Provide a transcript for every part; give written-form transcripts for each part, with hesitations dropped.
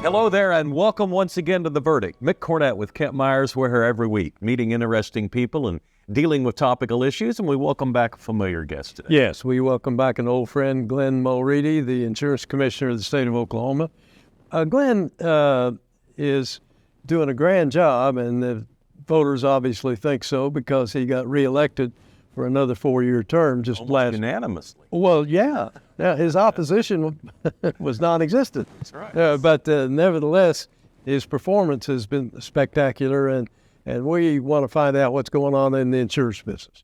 Hello there, and welcome once again to The Verdict. Mick Cornett with Kent Myers. We're here every week, meeting interesting people and dealing with topical issues, and we welcome back a familiar guest today. Yes, we welcome back an old friend, Glenn Mulready, the Insurance Commissioner of the state of Oklahoma. Glenn is doing a grand job, and the voters obviously think so because he got reelected for another 4-year term just Almost unanimously. Well, yeah. Now, his opposition was non-existent. That's right. But nevertheless, his performance has been spectacular, and we want to find out what's going on in the insurance business.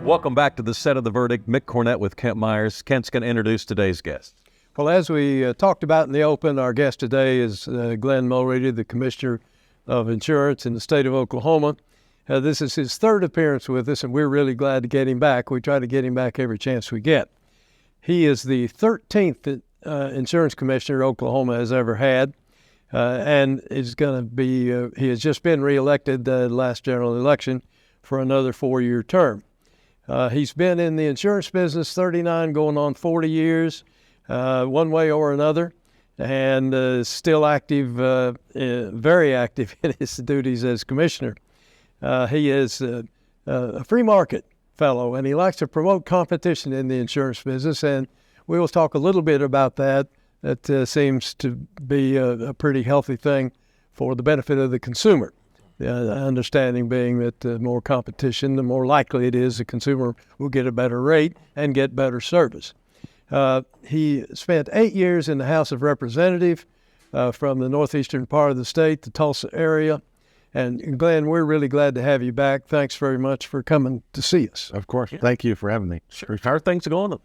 Welcome back to the set of The Verdict. Mick Cornett with Kent Myers. Kent's going to introduce today's guest. Well, as we talked about in the open, our guest today is Glenn Mulready, the Commissioner of Insurance in the state of Oklahoma. This is his third appearance with us, and we're really glad to get him back. We try to get him back every chance we get. He is the 13th insurance commissioner Oklahoma has ever had, and is going to be. He has just been reelected the last general election for another 4-year term. He's been in the insurance business 39 going on 40 years, one way or another, and still active, very active in his duties as commissioner. He is a free market fellow, and he likes to promote competition in the insurance business, and we will talk a little bit about that. That seems to be a pretty healthy thing for the benefit of the consumer. The understanding being that the more competition, the more likely it is the consumer will get a better rate and get better service. He spent 8 years in the House of Representatives from the northeastern part of the state, the Tulsa area. And Glenn, we're really glad to have you back. Thanks very much for coming to see us. Of course. Yeah. Thank you for having me. Sure. How are things going?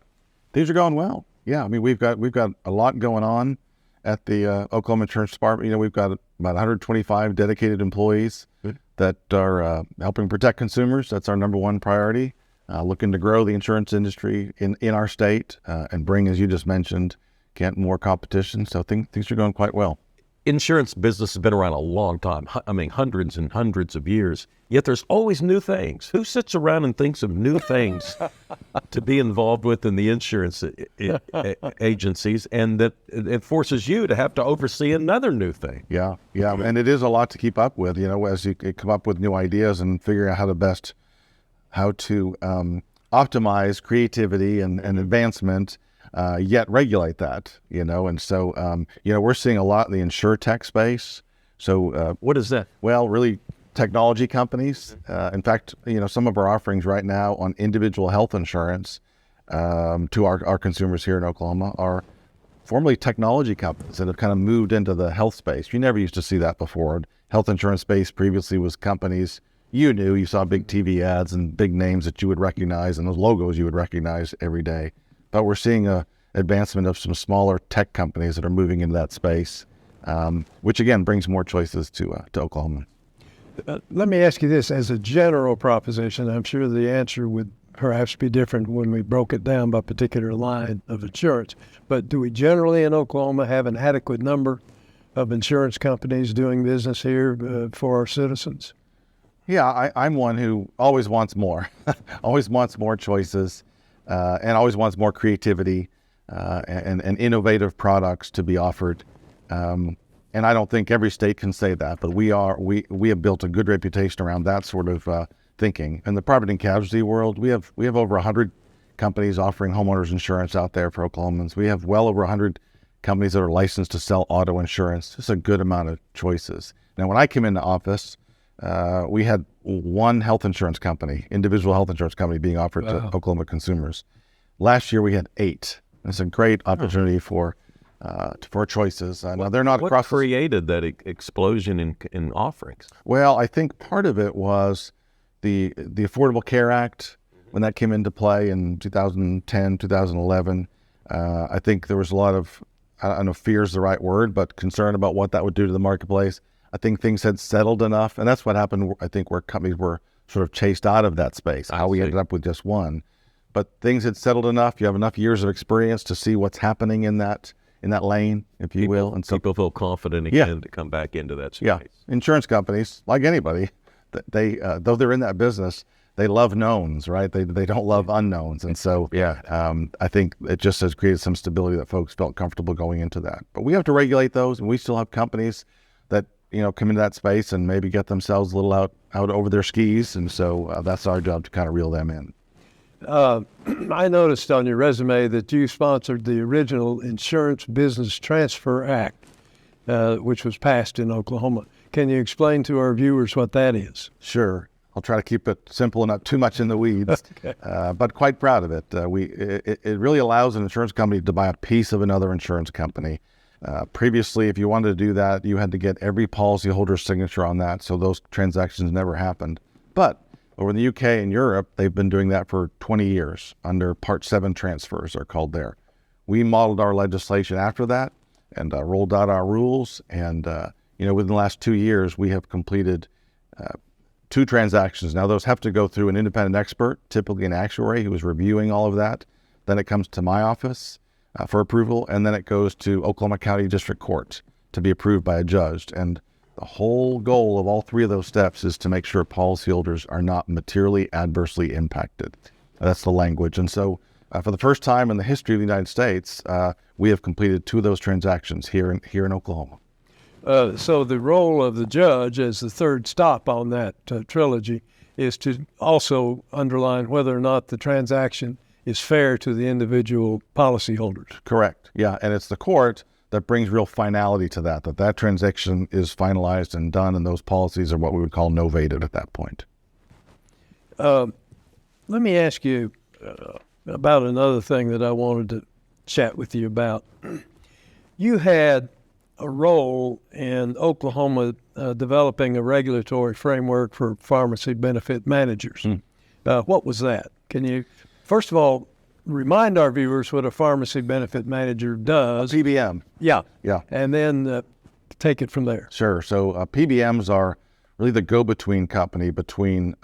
Things are going well. Yeah, I mean, we've got a lot going on at the Oklahoma Insurance Department. You know, we've got about 125 dedicated employees that are helping protect consumers. That's our number one priority. Looking to grow the insurance industry in our state and bring, as you just mentioned, Kent, more competition. So things are going quite well. Insurance business has been around a long time. I mean, hundreds and hundreds of years. Yet there's always new things. Who sits around and thinks of new things to be involved with in the insurance agencies, and that it forces you to have to oversee another new thing? Yeah, and it is a lot to keep up with, you know, as you come up with new ideas and figure out how to optimize creativity and advancement, yet regulate that, you know. And so, we're seeing a lot in the InsurTech space. So what is that? Well, really technology companies. In fact, you know, some of our offerings right now on individual health insurance to our consumers here in Oklahoma are formerly technology companies that have kind of moved into the health space. You never used to see that before. Health insurance space previously was companies you saw big TV ads and big names that you would recognize and those logos you would recognize every day. But we're seeing a advancement of some smaller tech companies that are moving into that space, which again brings more choices to Oklahoma. Let me ask you this as a general proposition. I'm sure the answer would perhaps be different when we broke it down by particular line of insurance. But do we generally in Oklahoma have an adequate number of insurance companies doing business here for our citizens? Yeah, I'm one who always wants more, always wants more choices, and always wants more creativity and innovative products to be offered. And I don't think every state can say that, but we have built a good reputation around that sort of thinking. In the property and casualty world, we have over 100 companies offering homeowners insurance out there for Oklahomans. We have well over 100 companies that are licensed to sell auto insurance. It's a good amount of choices. Now, when I came into office, we had one health insurance company, individual health insurance company being offered to Oklahoma consumers. Last year, we had 8. It's a great opportunity for choices. Now they're not what across. What created that explosion in offerings? Well, I think part of it was the Affordable Care Act when that came into play in 2010, 2011. I think there was a lot of, I don't know if fear is the right word, but concern about what that would do to the marketplace. I think things had settled enough, and that's what happened, I think, where companies were sort of chased out of that space, how we ended up with just one. but things had settled enough. You have enough years of experience to see what's happening in that lane, if you will. And so People feel confident again to come back into that space. yeah, insurance companies, like anybody, they though they're in that business, they love knowns, right? They don't love unknowns. And so I think it just has created some stability that folks felt comfortable going into that. But we have to regulate those, and we still have companies that, come into that space and maybe get themselves a little out over their skis. And so that's our job to kind of reel them in. I noticed on your resume that you sponsored the original Insurance Business Transfer Act, which was passed in Oklahoma. Can you explain to our viewers what that is? Sure. I'll try to keep it simple and not too much in the weeds, Okay. But quite proud of it. It really allows an insurance company to buy a piece of another insurance company. Previously, if you wanted to do that, you had to get every policyholder's signature on that, so those transactions never happened. But over in the UK and Europe, they've been doing that for 20 years under Part 7 transfers, are called there. We modeled our legislation after that and rolled out our rules. And, within the last 2 years, we have completed 2 transactions. Now, those have to go through an independent expert, typically an actuary who is reviewing all of that. Then it comes to my office for approval, and then it goes to Oklahoma County District Court to be approved by a judge. And the whole goal of all 3 of those steps is to make sure policyholders are not materially adversely impacted. That's the language. And so for the first time in the history of the United States, we have completed 2 of those transactions here in Oklahoma. So the role of the judge as the third stop on that trilogy is to also underline whether or not the transaction is fair to the individual policyholders. Correct. Yeah. And it's the court that brings real finality to that transaction is finalized and done, and those policies are what we would call novated at that point. Let me ask you about another thing that I wanted to chat with you about. You had a role in Oklahoma developing a regulatory framework for pharmacy benefit managers. What was that? Can you, first of all, remind our viewers what a pharmacy benefit manager does? PBM. Yeah. Yeah. And then take it from there. Sure. So PBMs are really the go-between company between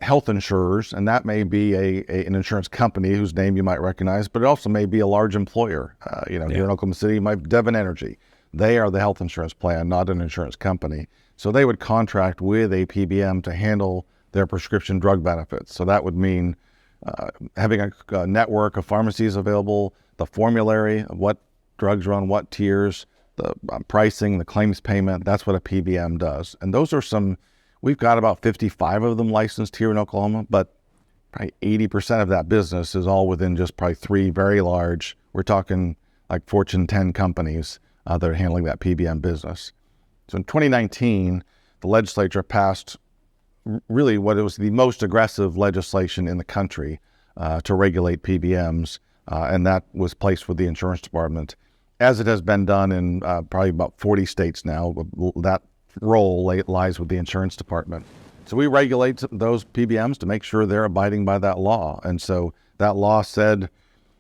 health insurers, and that may be an insurance company whose name you might recognize, but it also may be a large employer. Here in Oklahoma City, might Devon Energy. They are the health insurance plan, not an insurance company. So they would contract with a PBM to handle their prescription drug benefits. So that would mean having a network of pharmacies available, the formulary of what drugs are on what tiers, the pricing, the claims payment. That's what a PBM does. And those are we've got about 55 of them licensed here in Oklahoma, but probably 80% of that business is all within just probably 3 very large, we're talking like Fortune 10 companies that are handling that PBM business. So in 2019, the legislature passed really what was the most aggressive legislation in the country to regulate PBMs, and that was placed with the insurance department, as it has been done in probably about 40 states now. That role lies with the insurance department. So we regulate those PBMs to make sure they're abiding by that law. And so that law said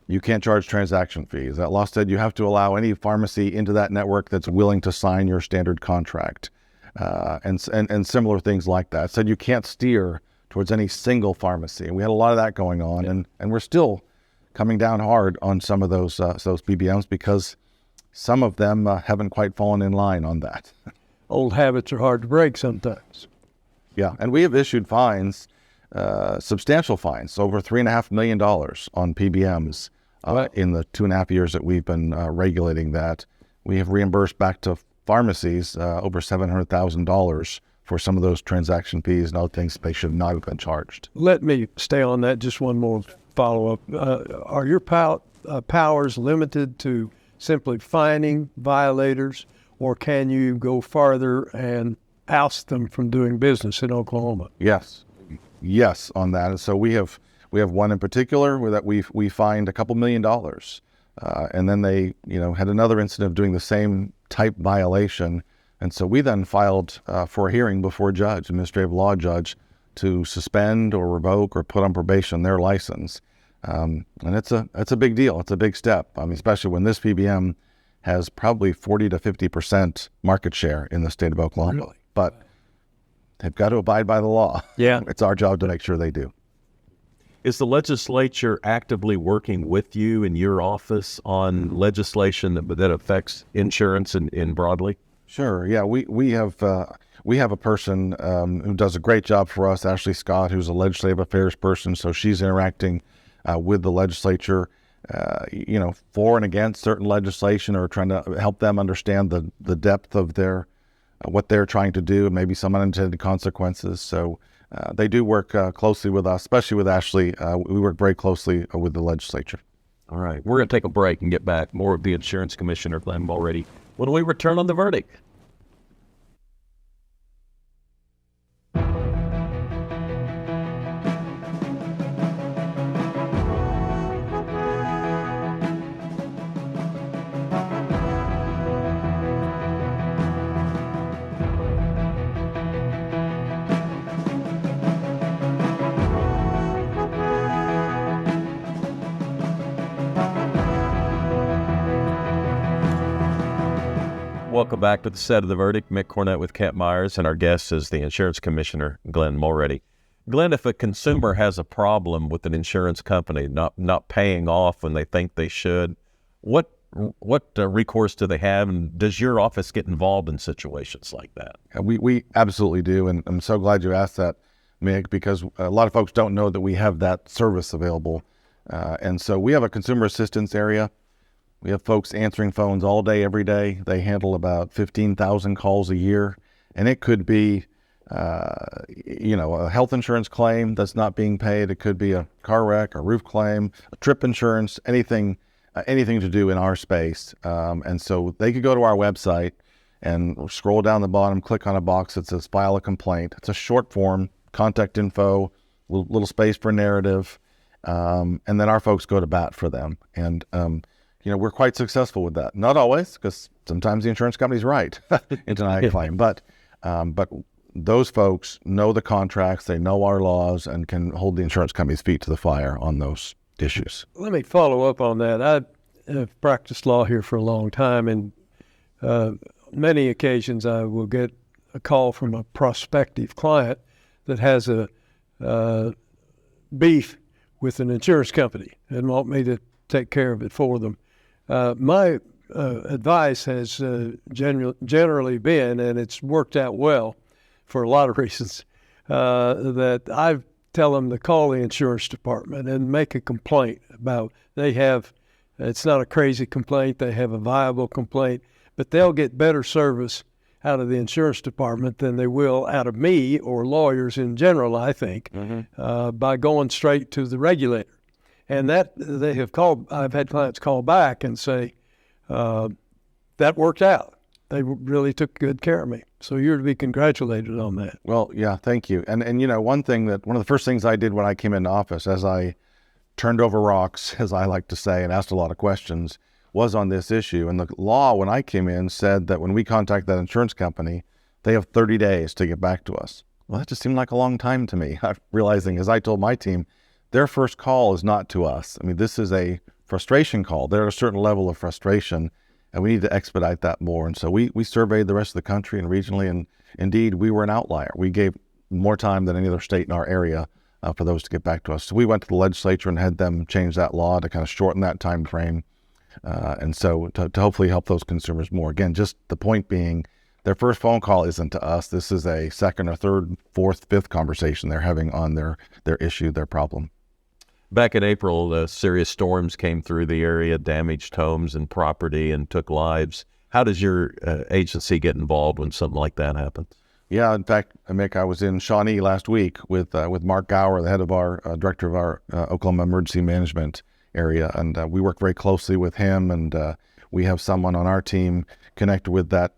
you can't charge transaction fees. That law said you have to allow any pharmacy into that network that's willing to sign your standard contract, and similar things like that. It said you can't steer towards any single pharmacy. And we had a lot of that going on, and we're still coming down hard on some of those PBMs because some of them haven't quite fallen in line on that. Old habits are hard to break sometimes. Yeah, and we have issued fines, substantial fines, over $3.5 million on PBMs in the 2.5 years that we've been regulating that. We have reimbursed back to pharmacies over $700,000 for some of those transaction fees and other things they should not have been charged. Let me stay on that, just one more follow-up. Are your powers limited to simply fining violators, or can you go farther and oust them from doing business in Oklahoma? Yes, on that. And so we have one in particular where that we fined a couple $1 million, and then they had another incident of doing the same type violation, and so we then filed for a hearing before a judge, administrative law judge, to suspend or revoke or put on probation their license. And it's a big deal. It's a big step. I mean, especially when this PBM has probably 40 to 50% market share in the state of Oklahoma. Really? But they've got to abide by the law. Yeah. It's our job to make sure they do. Is the legislature actively working with you in your office on legislation that affects insurance in broadly? Sure. Yeah, we have a person who does a great job for us, Ashley Scott, who's a legislative affairs person. So she's interacting with the legislature, for and against certain legislation, or trying to help them understand the depth of their what they're trying to do, and maybe some unintended consequences. So they do work closely with us, especially with Ashley. We work very closely with the legislature. All right, we're going to take a break and get back. More of the Insurance Commissioner, Glenn Mulready, when we return on The Verdict. Welcome back to the set of The Verdict. Mick Cornett with Kent Myers, and our guest is the Insurance Commissioner, Glenn Mulready. Glenn, if a consumer has a problem with an insurance company not paying off when they think they should, what recourse do they have, and does your office get involved in situations like that? We absolutely do, and I'm so glad you asked that, Mick, because a lot of folks don't know that we have that service available. And so we have a consumer assistance area. We have folks answering phones all day, every day. They handle about 15,000 calls a year. And it could be, a health insurance claim that's not being paid. It could be a car wreck, a roof claim, a trip insurance, anything to do in our space. And so they could go to our website and scroll down the bottom, click on a box that says file a complaint. It's a short form, contact info, little space for narrative. And then our folks go to bat for them. And, we're quite successful with that. Not always, because sometimes the insurance company's right in denying a claim. But those folks know the contracts, they know our laws, and can hold the insurance company's feet to the fire on those issues. Let me follow up on that. I have practiced law here for a long time, and many occasions I will get a call from a prospective client that has a beef with an insurance company and want me to take care of it for them. My advice has generally been, and it's worked out well for a lot of reasons, that I tell them to call the insurance department and make a complaint about it's not a crazy complaint, they have a viable complaint, but they'll get better service out of the insurance department than they will out of me or lawyers in general, I think, by going straight to the regulator. And that I've had clients call back and say, that worked out. They really took good care of me. So you're to be congratulated on that. Well, yeah, thank you. And one of the first things I did when I came into office, as I turned over rocks, as I like to say, and asked a lot of questions, was on this issue. And the law, when I came in, said that when we contact that insurance company, they have 30 days to get back to us. Well, that just seemed like a long time to me. I'm realizing, as I told my team, their first call is not to us. I mean, this is a frustration call. They're at a certain level of frustration, and we need to expedite that more. And so we surveyed the rest of the country and regionally, and indeed, we were an outlier. We gave more time than any other state in our area for those to get back to us. So we went to the legislature and had them change that law to kind of shorten that time frame. And so to hopefully help those consumers more. Again, just the point being, their first phone call isn't to us. This is a second or third, fourth, fifth conversation they're having on their issue, their problem. Back in April, serious storms came through the area, damaged homes and property, and took lives. How does your agency get involved when something like that happens? Yeah, in fact, Mick, I was in Shawnee last week with Mark Gower, the head of our director of our Oklahoma Emergency Management area, and we work very closely with him, and we have someone on our team connected with that.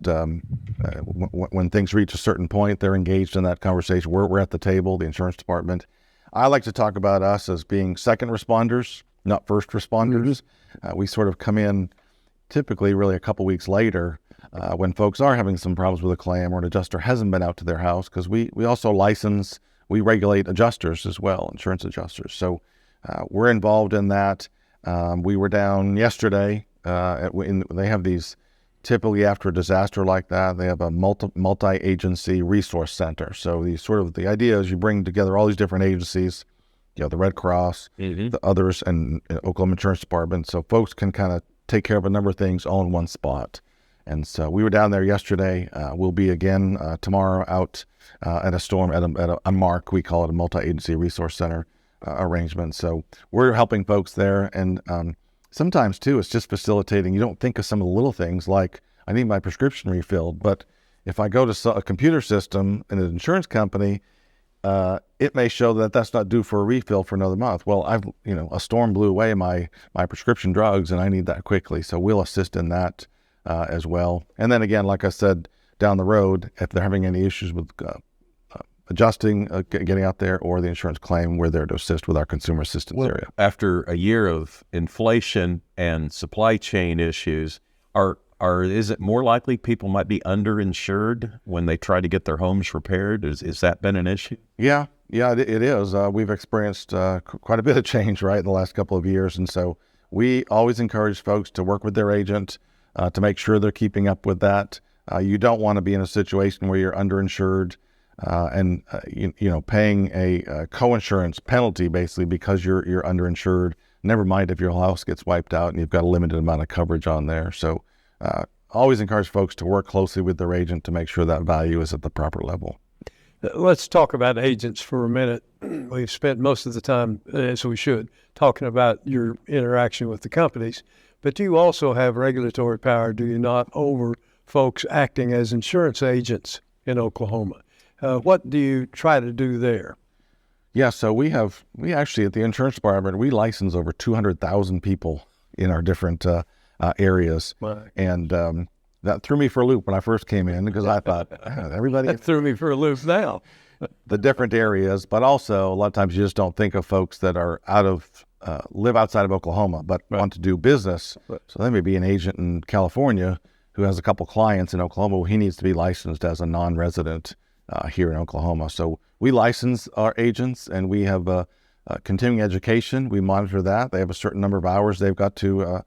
When things reach a certain point, they're engaged in that conversation. We're at the table, the insurance department. I like to talk about us as being second responders, not first responders. We sort of come in typically really a couple weeks later when folks are having some problems with a claim or an adjuster hasn't been out to their house, because we also we regulate adjusters as well, insurance adjusters. So we're involved in that. We were down yesterday. They have these, typically after a disaster like that, they have a multi-agency resource center. So the idea is you bring together all these different agencies, the Red Cross, the others, and Oklahoma Insurance Department. So folks can kind of take care of a number of things all in one spot. And so we were down there yesterday. We'll be again tomorrow out at a storm at a MARC. We call it a multi-agency resource center arrangement. So we're helping folks there. And sometimes, too, it's just facilitating. You don't think of some of the little things like, I need my prescription refilled. But if I go to a computer system in an insurance company, it may show that that's not due for a refill for another month. Well, a storm blew away my prescription drugs, and I need that quickly. So we'll assist in that as well. And then again, like I said, down the road, if they're having any issues with adjusting, getting out there, or the insurance claim, we're there to assist with our consumer assistance area. After a year of inflation and supply chain issues, is it more likely people might be underinsured when they try to get their homes repaired? Is that been an issue? Yeah, it is. We've experienced quite a bit of change, right, in the last couple of years. And so we always encourage folks to work with their agent to make sure they're keeping up with that. You don't want to be in a situation where you're underinsured and paying a co-insurance penalty basically because you're underinsured. Never mind if your house gets wiped out and you've got a limited amount of coverage on there. So always encourage folks to work closely with their agent to make sure that value is at the proper level. Let's talk about agents for a minute. We've spent most of the time, as we should, talking about your interaction with the companies, but you also have regulatory power, do you not, over folks acting as insurance agents in Oklahoma. What do you try to do there? Yeah, so we actually at the insurance department, we license over 200,000 people in our different areas. Right. And that threw me for a loop when I first came in because I thought, everybody That threw me for a loop now. the different areas, but also a lot of times you just don't think of folks that are live outside of Oklahoma, but want to do business. Right. So they may be an agent in California who has a couple clients in Oklahoma. Well, he needs to be licensed as a non-resident here in Oklahoma. So we license our agents, and we have continuing education. We monitor that. They have a certain number of hours they've got to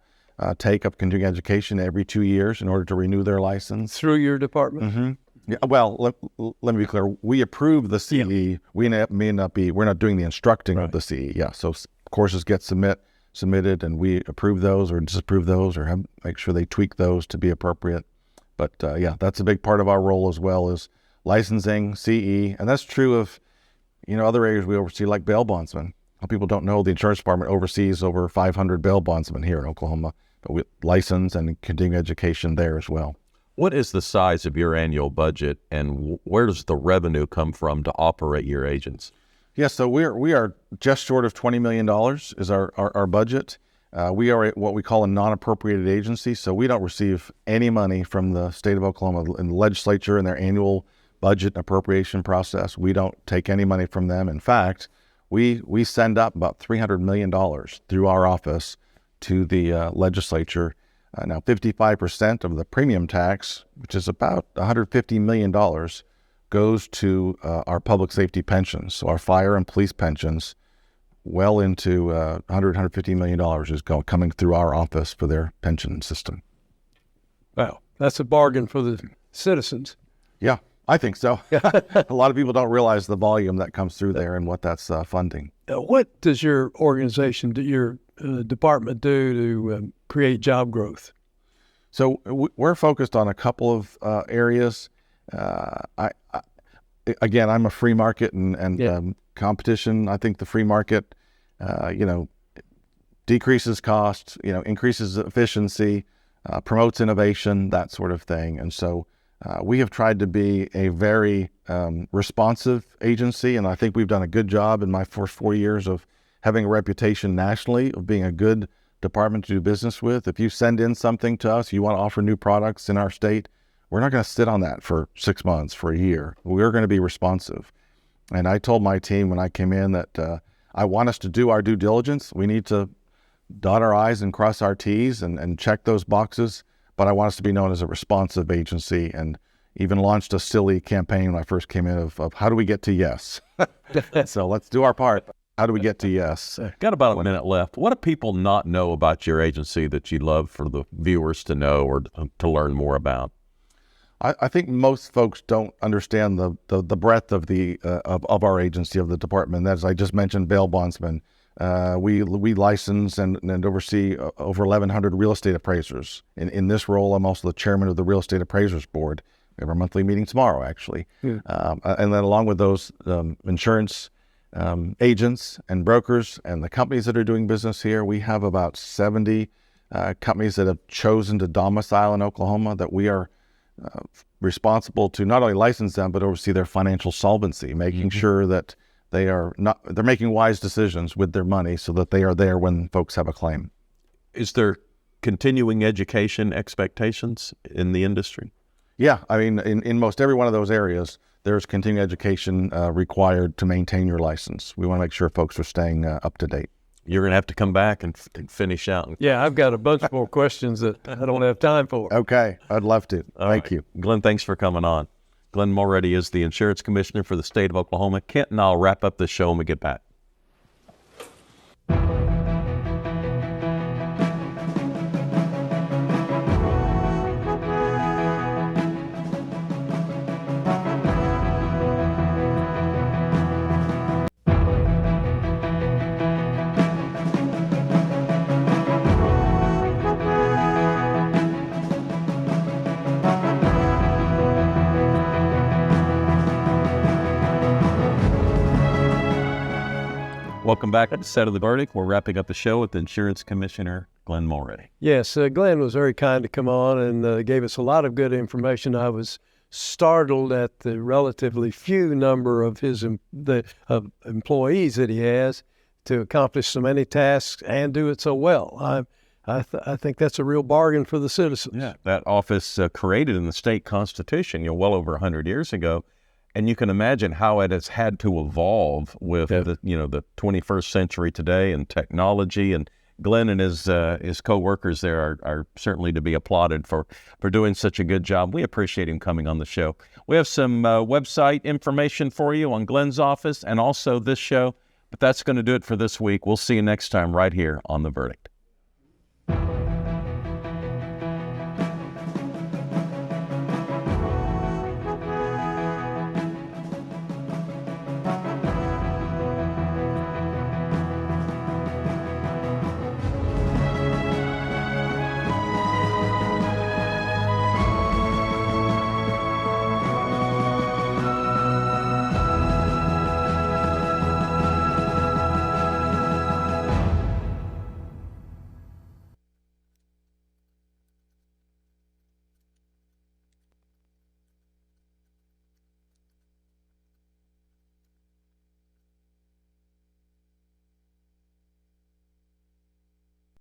take up continuing education every 2 years in order to renew their license. Through your department? Mm-hmm. Yeah, well, let me be clear. We approve the CE. Yeah. We're not doing the instructing of the CE. Yeah. So courses get submitted, and we approve those or disapprove those or make sure they tweak those to be appropriate. But that's a big part of our role as well, is licensing, CE, and that's true of other areas we oversee, like bail bondsmen. People don't know the insurance department oversees over 500 bail bondsmen here in Oklahoma, but we license and continue education there as well. What is the size of your annual budget, and where does the revenue come from to operate your agents? Yeah, so we are just short of $20 million is our budget. We are what we call a non-appropriated agency, so we don't receive any money from the state of Oklahoma in the legislature in their annual budget and appropriation process. We don't take any money from them. In fact, we send up about $300 million through our office to the legislature. Now, 55% of the premium tax, which is about $150 million, goes to our public safety pensions. So our fire and police pensions, well into $150 million is coming through our office for their pension system. Wow, that's a bargain for the citizens. Yeah, I think so. A lot of people don't realize the volume that comes through there and what that's funding. What does your organization, your department do to create job growth? So we're focused on a couple of areas. Again, I'm a free market and competition. I think the free market, decreases cost, increases efficiency, promotes innovation, that sort of thing. And so we have tried to be a very responsive agency, and I think we've done a good job in my first 4 years of having a reputation nationally of being a good department to do business with. If you send in something to us, you want to offer new products in our state, we're not going to sit on that for 6 months, for a year. We're going to be responsive. And I told my team when I came in that I want us to do our due diligence. We need to dot our I's and cross our T's and check those boxes, but I want us to be known as a responsive agency, and even launched a silly campaign when I first came in of how do we get to yes? So let's do our part. How do we get to yes? Got about a minute left. What do people not know about your agency that you'd love for the viewers to know or to learn more about? I think most folks don't understand the breadth of of our agency, of the department. As I just mentioned, bail bondsmen. We license and oversee over 1,100 real estate appraisers. In this role, I'm also the chairman of the Real Estate Appraisers Board. We have our monthly meeting tomorrow, actually. And then along with those insurance agents and brokers and the companies that are doing business here, we have about 70 companies that have chosen to domicile in Oklahoma that we are responsible to not only license them, but oversee their financial solvency, making sure that they're making wise decisions with their money so that they are there when folks have a claim. Is there continuing education expectations in the industry? Yeah, I mean, in most every one of those areas, there's continuing education required to maintain your license. We want to make sure folks are staying up to date. You're going to have to come back and finish out. Yeah, I've got a bunch more questions that I don't have time for. Okay, I'd love to. Thank you. Glenn, thanks for coming on. Glenn Mulready is the insurance commissioner for the state of Oklahoma. Kent and I'll wrap up this show when we get back. Welcome back to the Set of the Verdict. We're wrapping up the show with Insurance Commissioner Glenn Mulready. Yes, Glenn was very kind to come on and gave us a lot of good information. I was startled at the relatively few number of his employees that he has to accomplish so many tasks and do it so well. I think that's a real bargain for the citizens. Yeah, that office created in the state constitution, well over 100 years ago. And you can imagine how it has had to evolve with the 21st century today and technology. And Glenn and his co-workers there are certainly to be applauded for doing such a good job. We appreciate him coming on the show. We have some website information for you on Glenn's office and also this show. But that's going to do it for this week. We'll see you next time right here on The Verdict.